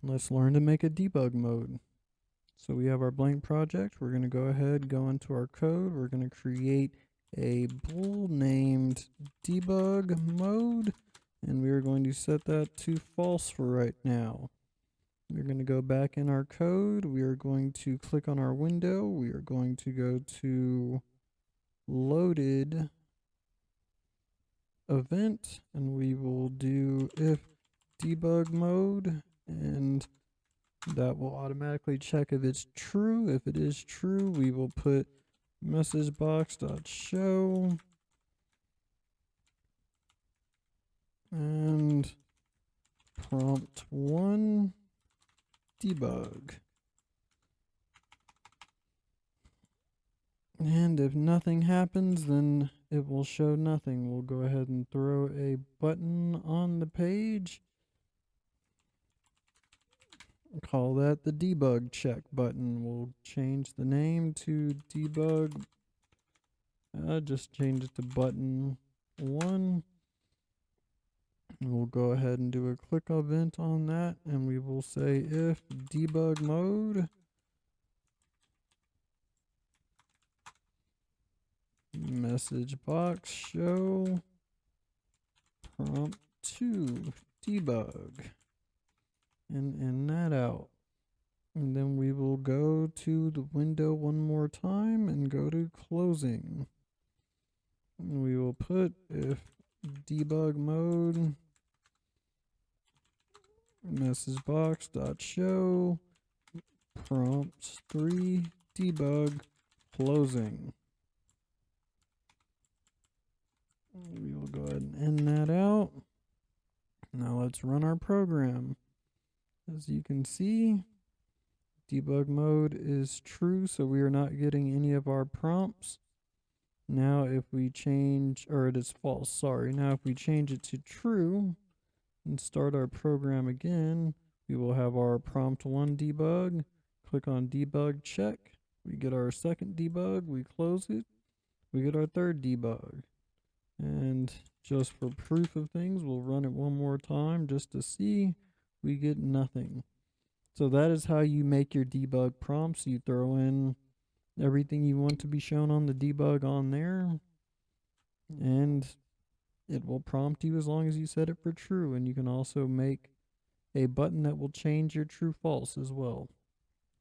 Let's learn to make a debug mode. So we have our blank project. We're going to go ahead, go into our code. We're going to create a bool named debug mode, and we're going to set that to false for right now. We're going to go back in our code. We are going to click on our window. We are going to go to loaded event, and we will do if debug mode, and that will automatically check if it's true. If it is true, we will put message box.show and prompt1 debug. And if nothing happens, then it will show nothing. We'll go ahead and throw a button on the page. Call that the debug check button. We'll change the name to debug. Just change it to button 1. We'll go ahead and do a click event on that, and we will say if debug mode message box show prompt2 debug, and end that out. And then we will go to the window one more time and go to closing. And we will put if debug mode message box dot show prompt3 debug closing. We will go ahead and end that out. Now let's run our program. As you can see, debug mode is true, so we are not getting any of our prompts. Now if we change, or it is false, sorry. Now if we change it to true and start our program again, we will have our prompt1 debug. Click on debug check. We get our second debug, we close it. We get our third debug. And just for proof of things, we'll run it one more time just to see. We get nothing. So that is how you make your debug prompts. You throw in everything you want to be shown on the debug on there, and it will prompt you as long as you set it for true. And you can also make a button that will change your true false as well.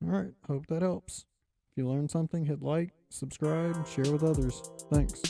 All right, hope that helps. If you learned something, hit like, subscribe, share with others. Thanks.